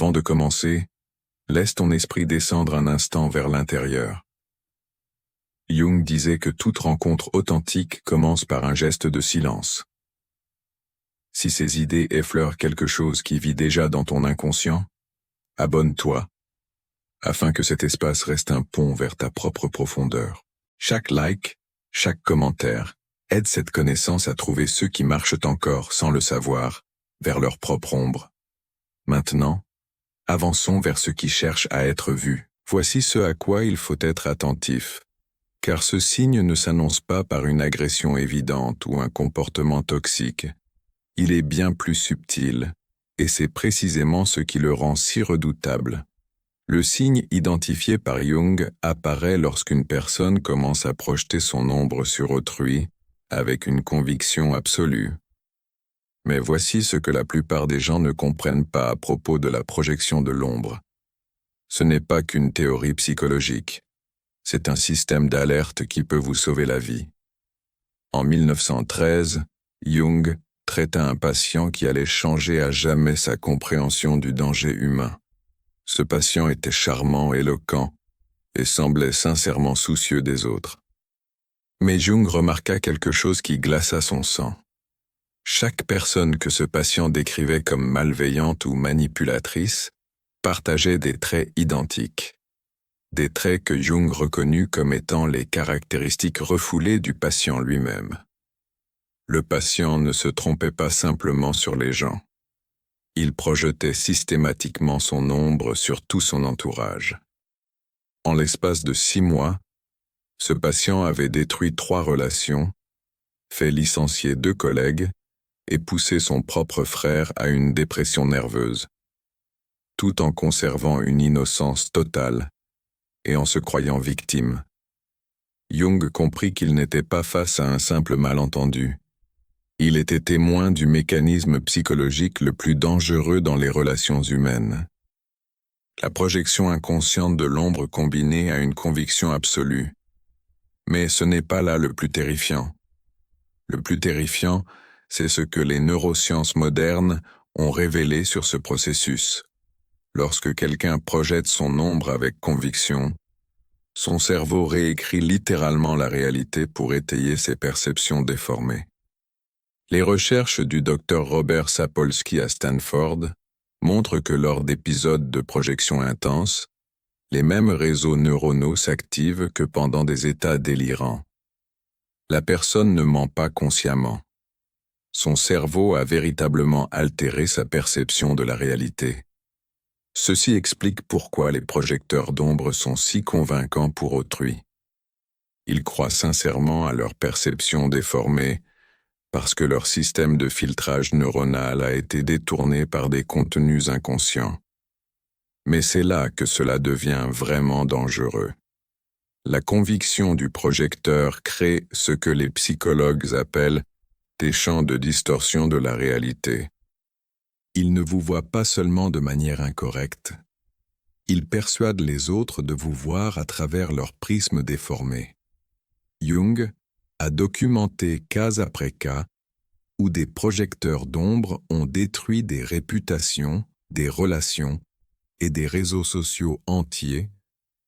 Avant de commencer, laisse ton esprit descendre un instant vers l'intérieur. Jung disait que toute rencontre authentique commence par un geste de silence. Si ces idées effleurent quelque chose qui vit déjà dans ton inconscient, abonne-toi, afin que cet espace reste un pont vers ta propre profondeur. Chaque like, chaque commentaire, aide cette connaissance à trouver ceux qui marchent encore sans le savoir, vers leur propre ombre. Maintenant, avançons vers ceux qui cherchent à être vus. Voici ce à quoi il faut être attentif. Car ce signe ne s'annonce pas par une agression évidente ou un comportement toxique. Il est bien plus subtil, et c'est précisément ce qui le rend si redoutable. Le signe identifié par Jung apparaît lorsqu'une personne commence à projeter son ombre sur autrui, avec une conviction absolue. Mais voici ce que la plupart des gens ne comprennent pas à propos de la projection de l'ombre. Ce n'est pas qu'une théorie psychologique. C'est un système d'alerte qui peut vous sauver la vie. En 1913, Jung traita un patient qui allait changer à jamais sa compréhension du danger humain. Ce patient était charmant, éloquent, et semblait sincèrement soucieux des autres. Mais Jung remarqua quelque chose qui glaça son sang. Chaque personne que ce patient décrivait comme malveillante ou manipulatrice partageait des traits identiques. Des traits que Jung reconnut comme étant les caractéristiques refoulées du patient lui-même. Le patient ne se trompait pas simplement sur les gens. Il projetait systématiquement son ombre sur tout son entourage. En l'espace de 6 mois, ce patient avait détruit 3 relations, fait licencier 2 collègues et poussé son propre frère à une dépression nerveuse, tout en conservant une innocence totale et en se croyant victime. Jung comprit qu'il n'était pas face à un simple malentendu. Il était témoin du mécanisme psychologique le plus dangereux dans les relations humaines. La projection inconsciente de l'ombre combinée à une conviction absolue. Mais ce n'est pas là le plus terrifiant. Le plus terrifiant, c'est ce que les neurosciences modernes ont révélé sur ce processus. Lorsque quelqu'un projette son ombre avec conviction, son cerveau réécrit littéralement la réalité pour étayer ses perceptions déformées. Les recherches du Dr Robert Sapolsky à Stanford montrent que lors d'épisodes de projection intense, les mêmes réseaux neuronaux s'activent que pendant des états délirants. La personne ne ment pas consciemment. Son cerveau a véritablement altéré sa perception de la réalité. Ceci explique pourquoi les projecteurs d'ombre sont si convaincants pour autrui. Ils croient sincèrement à leur perception déformée parce que leur système de filtrage neuronal a été détourné par des contenus inconscients. Mais c'est là que cela devient vraiment dangereux. La conviction du projecteur crée ce que les psychologues appellent des champs de distorsion de la réalité. Il ne vous voit pas seulement de manière incorrecte. Il persuade les autres de vous voir à travers leur prisme déformé. Jung a documenté cas après cas où des projecteurs d'ombre ont détruit des réputations, des relations et des réseaux sociaux entiers,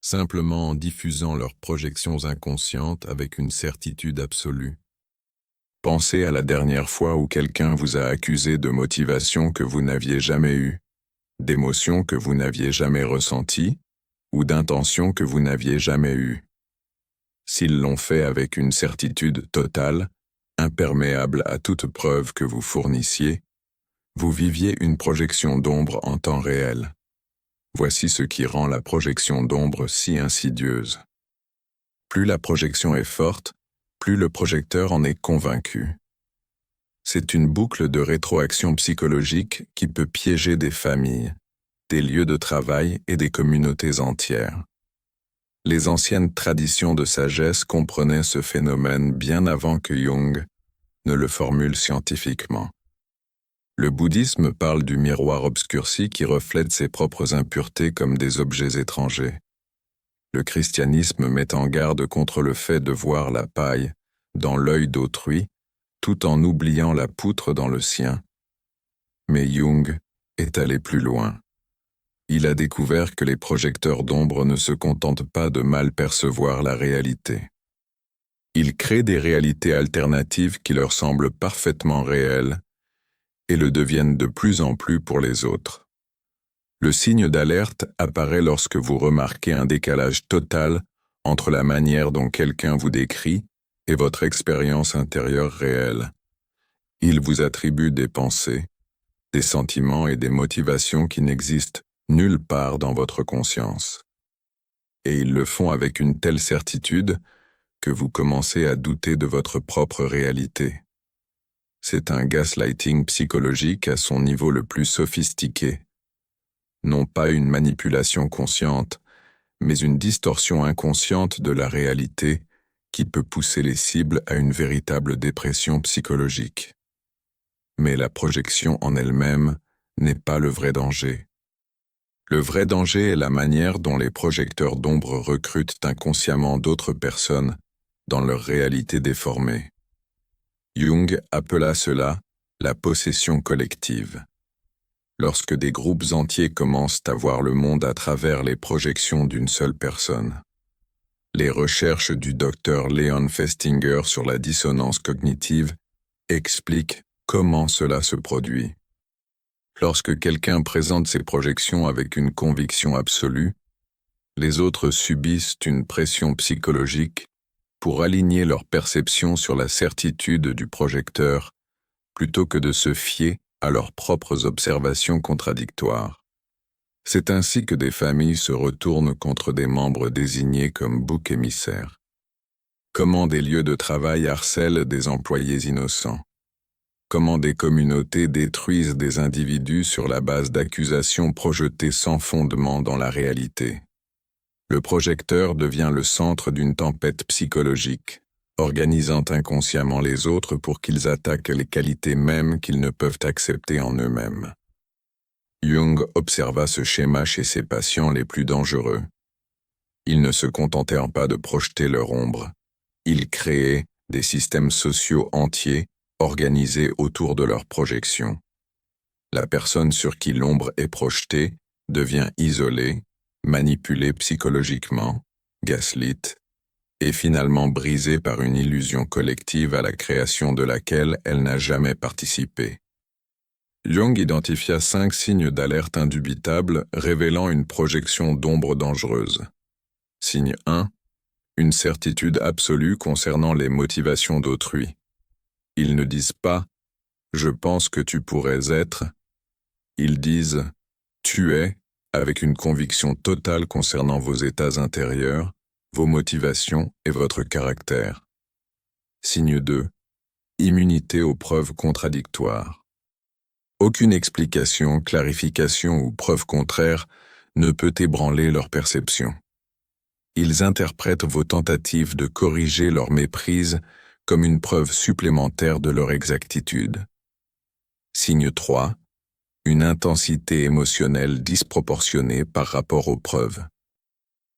simplement en diffusant leurs projections inconscientes avec une certitude absolue. Pensez à la dernière fois où quelqu'un vous a accusé de motivation que vous n'aviez jamais eue, d'émotions que vous n'aviez jamais ressenties, ou d'intentions que vous n'aviez jamais eues. S'ils l'ont fait avec une certitude totale, imperméable à toute preuve que vous fournissiez, vous viviez une projection d'ombre en temps réel. Voici ce qui rend la projection d'ombre si insidieuse. Plus la projection est forte, plus le projecteur en est convaincu. C'est une boucle de rétroaction psychologique qui peut piéger des familles, des lieux de travail et des communautés entières. Les anciennes traditions de sagesse comprenaient ce phénomène bien avant que Jung ne le formule scientifiquement. Le bouddhisme parle du miroir obscurci qui reflète ses propres impuretés comme des objets étrangers. Le christianisme met en garde contre le fait de voir la paille dans l'œil d'autrui, tout en oubliant la poutre dans le sien. Mais Jung est allé plus loin. Il a découvert que les projecteurs d'ombre ne se contentent pas de mal percevoir la réalité. Ils créent des réalités alternatives qui leur semblent parfaitement réelles et le deviennent de plus en plus pour les autres. Le signe d'alerte apparaît lorsque vous remarquez un décalage total entre la manière dont quelqu'un vous décrit et votre expérience intérieure réelle. Il vous attribue des pensées, des sentiments et des motivations qui n'existent nulle part dans votre conscience. Et ils le font avec une telle certitude que vous commencez à douter de votre propre réalité. C'est un gaslighting psychologique à son niveau le plus sophistiqué. Non pas une manipulation consciente, mais une distorsion inconsciente de la réalité qui peut pousser les cibles à une véritable dépression psychologique. Mais la projection en elle-même n'est pas le vrai danger. Le vrai danger est la manière dont les projecteurs d'ombre recrutent inconsciemment d'autres personnes dans leur réalité déformée. Jung appela cela la possession collective. Lorsque des groupes entiers commencent à voir le monde à travers les projections d'une seule personne. Les recherches du docteur Leon Festinger sur la dissonance cognitive expliquent comment cela se produit. Lorsque quelqu'un présente ses projections avec une conviction absolue, les autres subissent une pression psychologique pour aligner leur perception sur la certitude du projecteur plutôt que de se fier à leurs propres observations contradictoires. C'est ainsi que des familles se retournent contre des membres désignés comme boucs émissaires. Comment des lieux de travail harcèlent des employés innocents. Comment des communautés détruisent des individus sur la base d'accusations projetées sans fondement dans la réalité. Le projecteur devient le centre d'une tempête psychologique, organisant inconsciemment les autres pour qu'ils attaquent les qualités mêmes qu'ils ne peuvent accepter en eux-mêmes. Jung observa ce schéma chez ses patients les plus dangereux. Ils ne se contentaient pas de projeter leur ombre. Ils créaient des systèmes sociaux entiers organisés autour de leur projection. La personne sur qui l'ombre est projetée devient isolée, manipulée psychologiquement, gaslit, et finalement brisée par une illusion collective à la création de laquelle elle n'a jamais participé. Jung identifia 5 signes d'alerte indubitables révélant une projection d'ombre dangereuse. Signe 1. Une certitude absolue concernant les motivations d'autrui. Ils ne disent pas « je pense que tu pourrais être », ils disent « tu es », avec une conviction totale concernant vos états intérieurs, vos motivations et votre caractère. Signe 2. Immunité aux preuves contradictoires. Aucune explication, clarification ou preuve contraire ne peut ébranler leur perception. Ils interprètent vos tentatives de corriger leur méprise comme une preuve supplémentaire de leur exactitude. Signe 3. Une intensité émotionnelle disproportionnée par rapport aux preuves.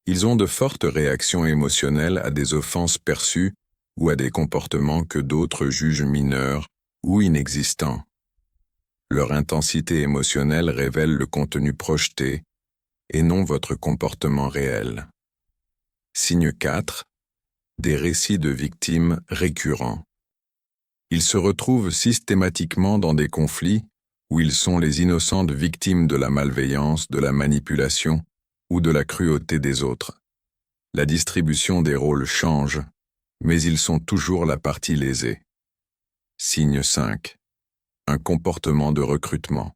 Ils ont de fortes réactions émotionnelles à des offenses perçues ou à des comportements que d'autres jugent mineurs ou inexistants. Leur intensité émotionnelle révèle le contenu projeté et non votre comportement réel. Signe 4. Des récits de victimes récurrents. Ils se retrouvent systématiquement dans des conflits où ils sont les innocentes victimes de la malveillance, de la manipulation ou de la cruauté des autres. La distribution des rôles change, mais ils sont toujours la partie lésée. Signe 5. Un comportement de recrutement.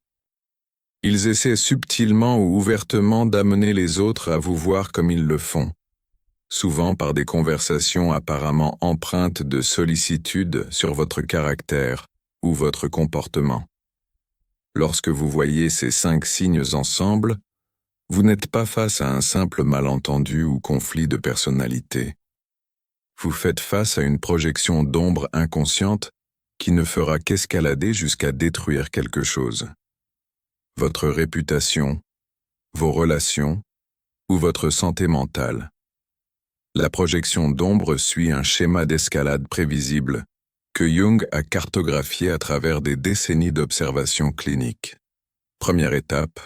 Ils essaient subtilement ou ouvertement d'amener les autres à vous voir comme ils le font, souvent par des conversations apparemment empreintes de sollicitude sur votre caractère ou votre comportement. Lorsque vous voyez ces 5 signes ensemble, vous n'êtes pas face à un simple malentendu ou conflit de personnalité. Vous faites face à une projection d'ombre inconsciente qui ne fera qu'escalader jusqu'à détruire quelque chose. Votre réputation, vos relations ou votre santé mentale. La projection d'ombre suit un schéma d'escalade prévisible que Jung a cartographié à travers des décennies d'observations cliniques. Première étape,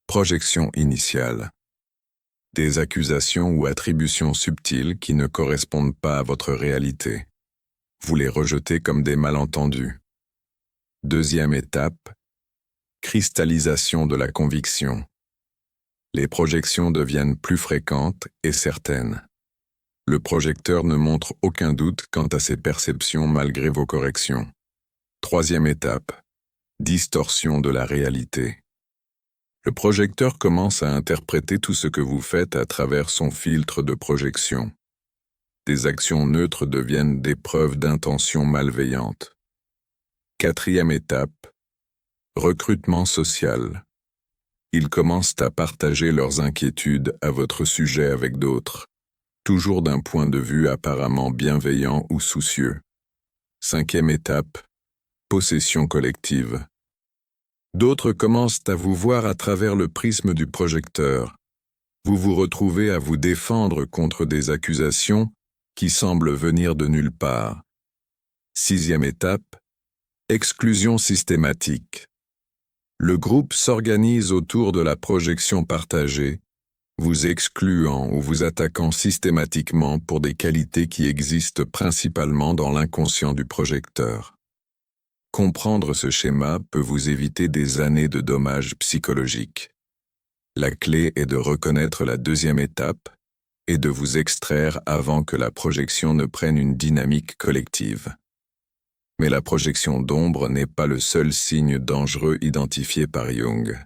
Projection initiale. Des accusations ou attributions subtiles qui ne correspondent pas à votre réalité. Vous les rejetez comme des malentendus. Deuxième étape. Cristallisation de la conviction. Les projections deviennent plus fréquentes et certaines. Le projecteur ne montre aucun doute quant à ses perceptions malgré vos corrections. Troisième étape. Distorsion de la réalité. Le projecteur commence à interpréter tout ce que vous faites à travers son filtre de projection. Des actions neutres deviennent des preuves d'intentions malveillantes. Quatrième étape. Recrutement social. Ils commencent à partager leurs inquiétudes à votre sujet avec d'autres, toujours d'un point de vue apparemment bienveillant ou soucieux. Cinquième étape. Possession collective. D'autres commencent à vous voir à travers le prisme du projecteur. Vous vous retrouvez à vous défendre contre des accusations qui semblent venir de nulle part. Sixième étape. Exclusion systématique. Le groupe s'organise autour de la projection partagée, vous excluant ou vous attaquant systématiquement pour des qualités qui existent principalement dans l'inconscient du projecteur. Comprendre ce schéma peut vous éviter des années de dommages psychologiques. La clé est de reconnaître la deuxième étape et de vous extraire avant que la projection ne prenne une dynamique collective. Mais la projection d'ombre n'est pas le seul signe dangereux identifié par Jung.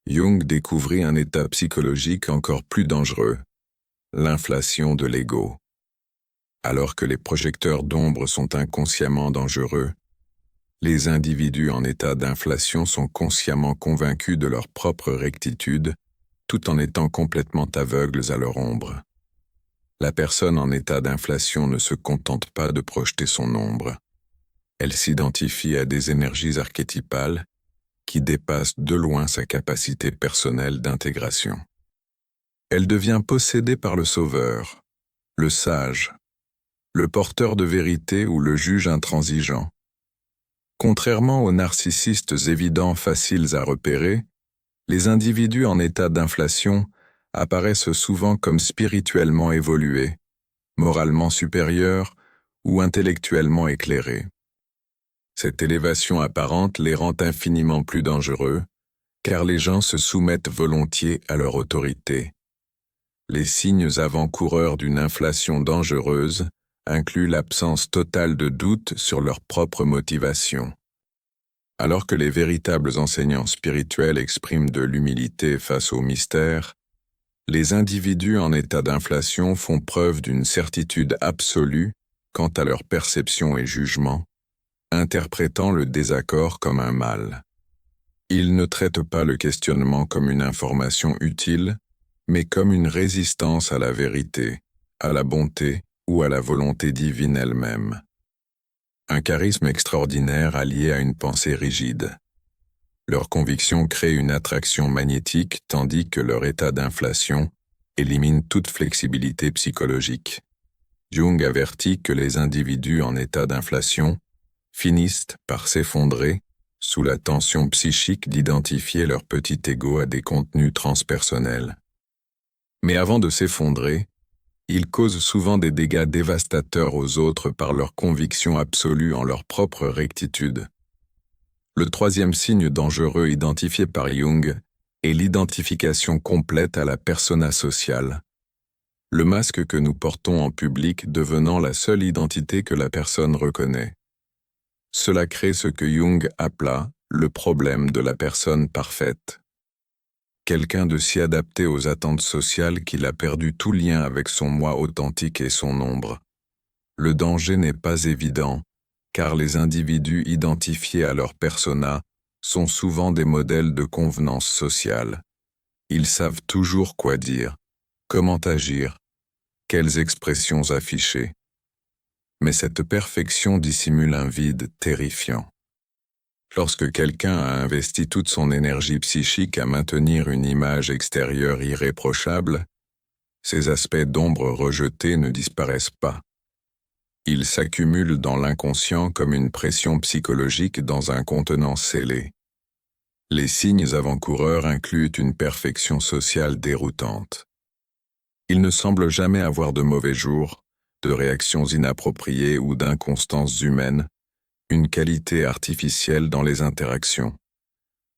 Jung découvrit un état psychologique encore plus dangereux, l'inflation de l'ego. Alors que les projecteurs d'ombre sont inconsciemment dangereux, les individus en état d'inflation sont consciemment convaincus de leur propre rectitude, tout en étant complètement aveugles à leur ombre. La personne en état d'inflation ne se contente pas de projeter son ombre. Elle s'identifie à des énergies archétypales qui dépassent de loin sa capacité personnelle d'intégration. Elle devient possédée par le sauveur, le sage, le porteur de vérité ou le juge intransigeant. Contrairement aux narcissistes évidents faciles à repérer, les individus en état d'inflation apparaissent souvent comme spirituellement évolués, moralement supérieurs ou intellectuellement éclairés. Cette élévation apparente les rend infiniment plus dangereux, car les gens se soumettent volontiers à leur autorité. Les signes avant-coureurs d'une inflation dangereuse inclut l'absence totale de doute sur leur propre motivation. Alors que les véritables enseignants spirituels expriment de l'humilité face au mystère, les individus en état d'inflation font preuve d'une certitude absolue quant à leur perception et jugement, interprétant le désaccord comme un mal. Ils ne traitent pas le questionnement comme une information utile, mais comme une résistance à la vérité, à la bonté ou à la volonté divine elle-même. Un charisme extraordinaire allié à une pensée rigide. Leur conviction crée une attraction magnétique tandis que leur état d'inflation élimine toute flexibilité psychologique. Jung avertit que les individus en état d'inflation finissent par s'effondrer sous la tension psychique d'identifier leur petit ego à des contenus transpersonnels. Mais avant de s'effondrer, ils causent souvent des dégâts dévastateurs aux autres par leur conviction absolue en leur propre rectitude. Le troisième signe dangereux identifié par Jung est l'identification complète à la persona sociale. Le masque que nous portons en public devenant la seule identité que la personne reconnaît. Cela crée ce que Jung appela le problème de la personne parfaite. Quelqu'un de si adapté aux attentes sociales qu'il a perdu tout lien avec son moi authentique et son ombre. Le danger n'est pas évident, car les individus identifiés à leur persona sont souvent des modèles de convenance sociale. Ils savent toujours quoi dire, comment agir, quelles expressions afficher. Mais cette perfection dissimule un vide terrifiant. Lorsque quelqu'un a investi toute son énergie psychique à maintenir une image extérieure irréprochable, ces aspects d'ombre rejetés ne disparaissent pas. Ils s'accumulent dans l'inconscient comme une pression psychologique dans un contenant scellé. Les signes avant-coureurs incluent une perfection sociale déroutante. Ils ne semblent jamais avoir de mauvais jours, de réactions inappropriées ou d'inconstances humaines, une qualité artificielle dans les interactions.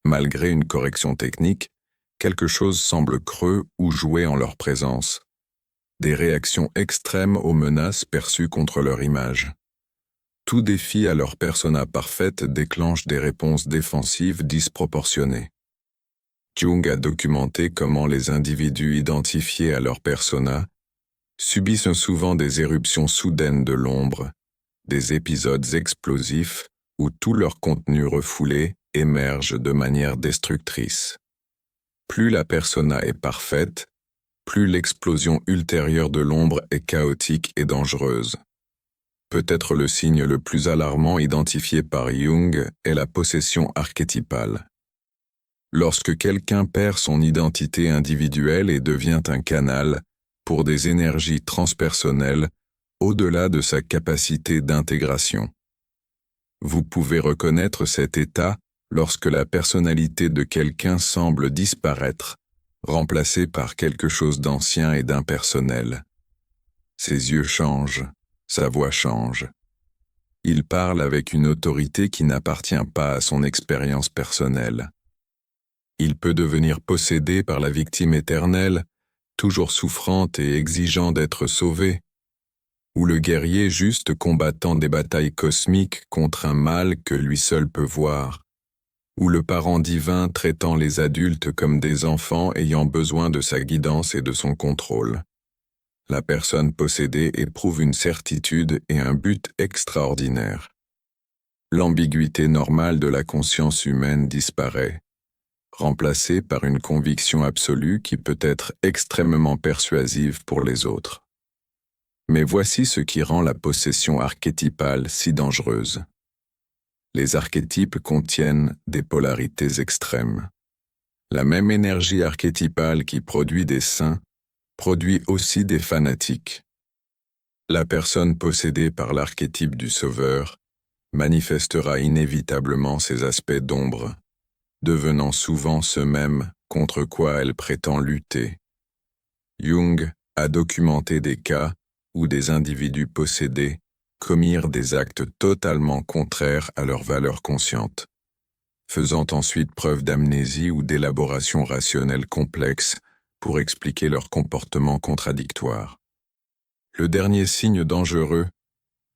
Malgré une correction technique, quelque chose semble creux ou joué en leur présence. Des réactions extrêmes aux menaces perçues contre leur image. Tout défi à leur persona parfaite déclenche des réponses défensives disproportionnées. Jung a documenté comment les individus identifiés à leur persona subissent souvent des éruptions soudaines de l'ombre, des épisodes explosifs où tout leur contenu refoulé émerge de manière destructrice. Plus la persona est parfaite, plus l'explosion ultérieure de l'ombre est chaotique et dangereuse. Peut-être le signe le plus alarmant identifié par Jung est la possession archétypale. Lorsque quelqu'un perd son identité individuelle et devient un canal pour des énergies transpersonnelles au-delà de sa capacité d'intégration. Vous pouvez reconnaître cet état lorsque la personnalité de quelqu'un semble disparaître, remplacée par quelque chose d'ancien et d'impersonnel. Ses yeux changent, sa voix change. Il parle avec une autorité qui n'appartient pas à son expérience personnelle. Il peut devenir possédé par la victime éternelle, toujours souffrante et exigeant d'être sauvée, ou le guerrier juste combattant des batailles cosmiques contre un mal que lui seul peut voir, ou le parent divin traitant les adultes comme des enfants ayant besoin de sa guidance et de son contrôle. La personne possédée éprouve une certitude et un but extraordinaire. L'ambiguïté normale de la conscience humaine disparaît, remplacée par une conviction absolue qui peut être extrêmement persuasive pour les autres. Mais voici ce qui rend la possession archétypale si dangereuse. Les archétypes contiennent des polarités extrêmes. La même énergie archétypale qui produit des saints produit aussi des fanatiques. La personne possédée par l'archétype du sauveur manifestera inévitablement ses aspects d'ombre, devenant souvent ce même contre quoi elle prétend lutter. Jung a documenté des cas où des individus possédés commirent des actes totalement contraires à leurs valeurs conscientes, faisant ensuite preuve d'amnésie ou d'élaboration rationnelle complexe pour expliquer leur comportement contradictoire. Le dernier signe dangereux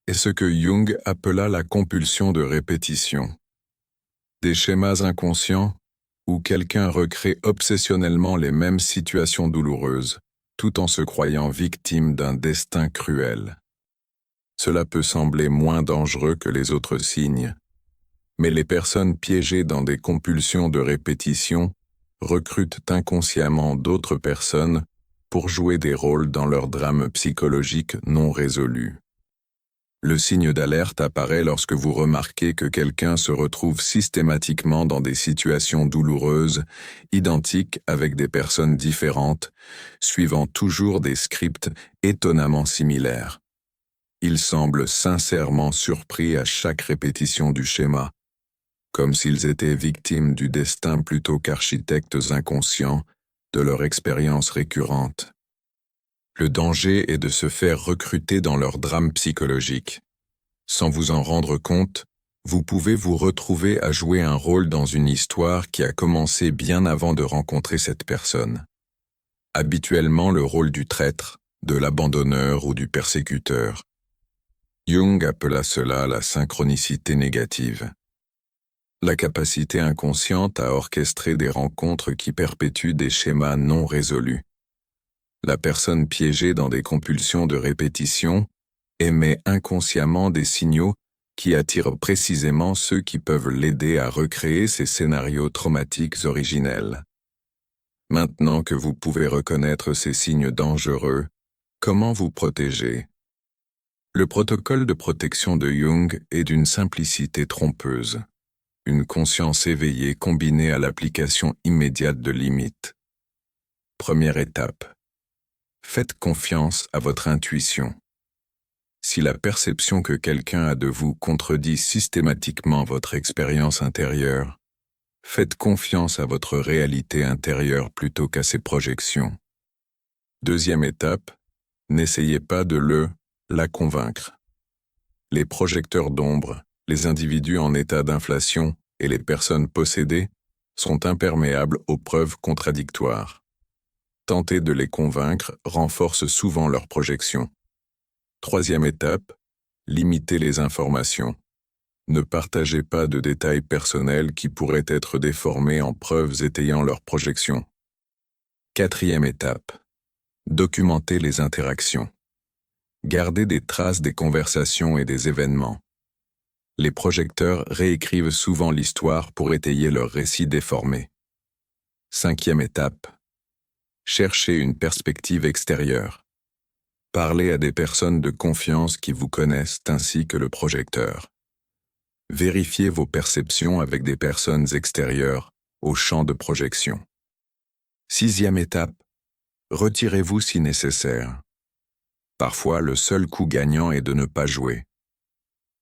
est ce que Jung appela la compulsion de répétition. Des schémas inconscients où quelqu'un recrée obsessionnellement les mêmes situations douloureuses, tout en se croyant victime d'un destin cruel. Cela peut sembler moins dangereux que les autres signes, mais les personnes piégées dans des compulsions de répétition recrutent inconsciemment d'autres personnes pour jouer des rôles dans leurs drames psychologiques non résolus. Le signe d'alerte apparaît lorsque vous remarquez que quelqu'un se retrouve systématiquement dans des situations douloureuses, identiques avec des personnes différentes, suivant toujours des scripts étonnamment similaires. Il semble sincèrement surpris à chaque répétition du schéma, comme s'ils étaient victimes du destin plutôt qu'architectes inconscients de leur expérience récurrente. Le danger est de se faire recruter dans leur drame psychologique. Sans vous en rendre compte, vous pouvez vous retrouver à jouer un rôle dans une histoire qui a commencé bien avant de rencontrer cette personne. Habituellement le rôle du traître, de l'abandonneur ou du persécuteur. Jung appela cela la synchronicité négative. La capacité inconsciente à orchestrer des rencontres qui perpétuent des schémas non résolus. La personne piégée dans des compulsions de répétition émet inconsciemment des signaux qui attirent précisément ceux qui peuvent l'aider à recréer ces scénarios traumatiques originels. Maintenant que vous pouvez reconnaître ces signes dangereux, comment vous protéger? Le protocole de protection de Jung est d'une simplicité trompeuse. Une conscience éveillée combinée à l'application immédiate de limites. Première étape. Faites confiance à votre intuition. Si la perception que quelqu'un a de vous contredit systématiquement votre expérience intérieure, Faites confiance à votre réalité intérieure plutôt qu'à ses projections. Deuxième étape, n'essayez pas de la convaincre. Les projecteurs d'ombre, les individus en état d'inflation et les personnes possédées sont imperméables aux preuves contradictoires. Tenter de les convaincre renforce souvent leurs projections. Troisième étape, limitez les informations. Ne partagez pas de détails personnels qui pourraient être déformés en preuves étayant leurs projections. Quatrième étape, documentez les interactions. Gardez des traces des conversations et des événements. Les projecteurs réécrivent souvent l'histoire pour étayer leur récit déformé. Cinquième étape, cherchez une perspective extérieure. Parlez à des personnes de confiance qui vous connaissent ainsi que le projecteur. Vérifiez vos perceptions avec des personnes extérieures au champ de projection. Sixième étape, retirez-vous si nécessaire. Parfois, le seul coup gagnant est de ne pas jouer.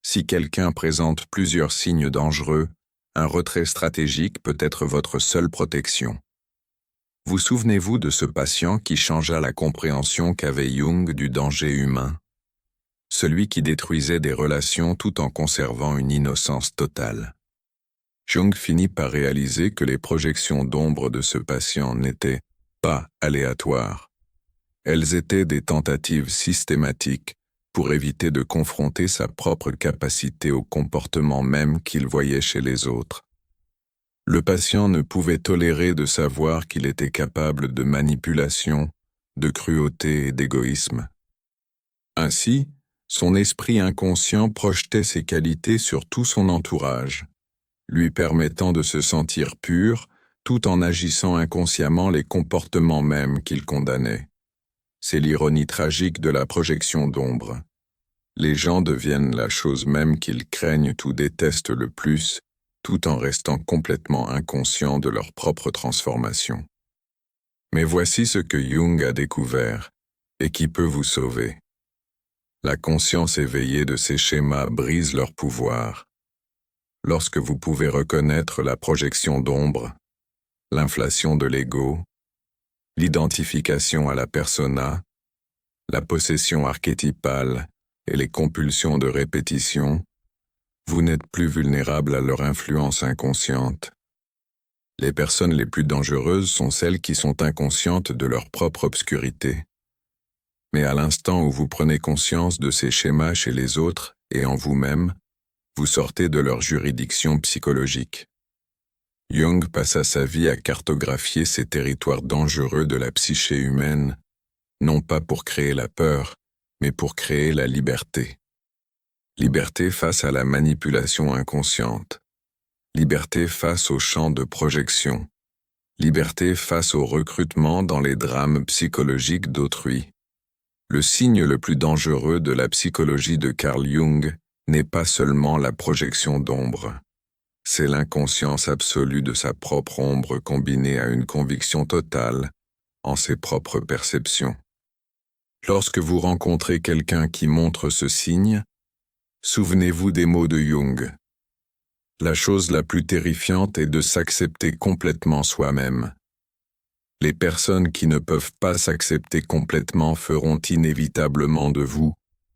Si quelqu'un présente plusieurs signes dangereux, un retrait stratégique peut être votre seule protection. Vous souvenez-vous de ce patient qui changea la compréhension qu'avait Jung du danger humain? Celui qui détruisait des relations tout en conservant une innocence totale. Jung finit par réaliser que les projections d'ombre de ce patient n'étaient pas aléatoires. Elles étaient des tentatives systématiques pour éviter de confronter sa propre capacité au comportement même qu'il voyait chez les autres. Le patient ne pouvait tolérer de savoir qu'il était capable de manipulation, de cruauté et d'égoïsme. Ainsi, son esprit inconscient projetait ses qualités sur tout son entourage, lui permettant de se sentir pur tout en agissant inconsciemment les comportements mêmes qu'il condamnait. C'est l'ironie tragique de la projection d'ombre. Les gens deviennent la chose même qu'ils craignent ou détestent le plus, tout en restant complètement inconscients de leur propre transformation. Mais voici ce que Jung a découvert, et qui peut vous sauver. La conscience éveillée de ces schémas brise leur pouvoir. Lorsque vous pouvez reconnaître la projection d'ombre, l'inflation de l'ego, l'identification à la persona, la possession archétypale et les compulsions de répétition, vous n'êtes plus vulnérable à leur influence inconsciente. Les personnes les plus dangereuses sont celles qui sont inconscientes de leur propre obscurité. Mais à l'instant où vous prenez conscience de ces schémas chez les autres et en vous-même, vous sortez de leur juridiction psychologique. Jung passa sa vie à cartographier ces territoires dangereux de la psyché humaine, non pas pour créer la peur, mais pour créer la liberté. Liberté face à la manipulation inconsciente. Liberté face au champ de projection. Liberté face au recrutement dans les drames psychologiques d'autrui. Le signe le plus dangereux de la psychologie de Carl Jung n'est pas seulement la projection d'ombre. C'est l'inconscience absolue de sa propre ombre combinée à une conviction totale en ses propres perceptions. Lorsque vous rencontrez quelqu'un qui montre ce signe, souvenez-vous des mots de Jung. La chose la plus terrifiante est de s'accepter complètement soi-même. Les personnes qui ne peuvent pas s'accepter complètement feront inévitablement de vous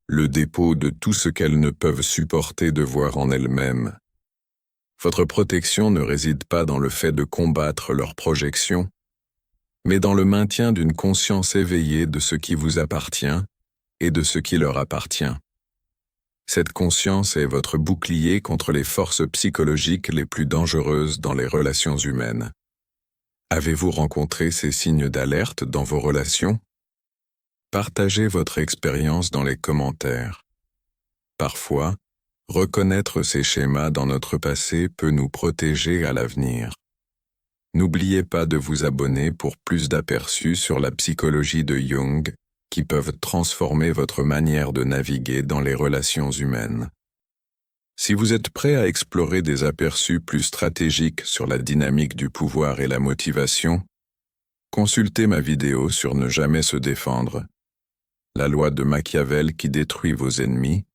le dépôt de tout ce qu'elles ne peuvent supporter de voir en elles-mêmes. Votre protection ne réside pas dans le fait de combattre leurs projections, mais dans le maintien d'une conscience éveillée de ce qui vous appartient et de ce qui leur appartient. Cette conscience est votre bouclier contre les forces psychologiques les plus dangereuses dans les relations humaines. Avez-vous rencontré ces signes d'alerte dans vos relations? Partagez votre expérience dans les commentaires. Parfois, reconnaître ces schémas dans notre passé peut nous protéger à l'avenir. N'oubliez pas de vous abonner pour plus d'aperçus sur la psychologie de Jung qui peuvent transformer votre manière de naviguer dans les relations humaines. Si vous êtes prêt à explorer des aperçus plus stratégiques sur la dynamique du pouvoir et la motivation, consultez ma vidéo sur Ne jamais se défendre, la loi de Machiavel qui détruit vos ennemis,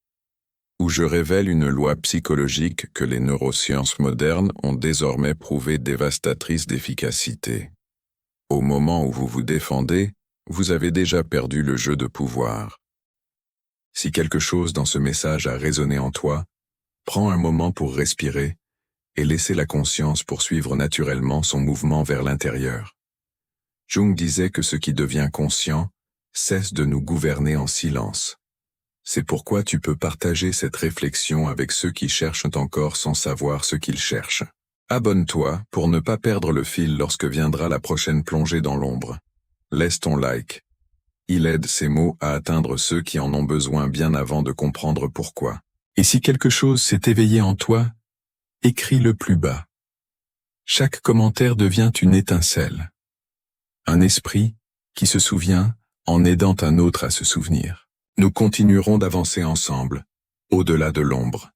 où je révèle une loi psychologique que les neurosciences modernes ont désormais prouvée dévastatrice d'efficacité. Au moment où vous vous défendez, vous avez déjà perdu le jeu de pouvoir. Si quelque chose dans ce message a résonné en toi, prends un moment pour respirer et laisser la conscience poursuivre naturellement son mouvement vers l'intérieur. Jung disait que ce qui devient conscient cesse de nous gouverner en silence. C'est pourquoi tu peux partager cette réflexion avec ceux qui cherchent encore sans savoir ce qu'ils cherchent. Abonne-toi pour ne pas perdre le fil lorsque viendra la prochaine plongée dans l'ombre. Laisse ton like. Il aide ces mots à atteindre ceux qui en ont besoin bien avant de comprendre pourquoi. Et si quelque chose s'est éveillé en toi, écris-le plus bas. Chaque commentaire devient une étincelle. Un esprit qui se souvient en aidant un autre à se souvenir. Nous continuerons d'avancer ensemble, au-delà de l'ombre.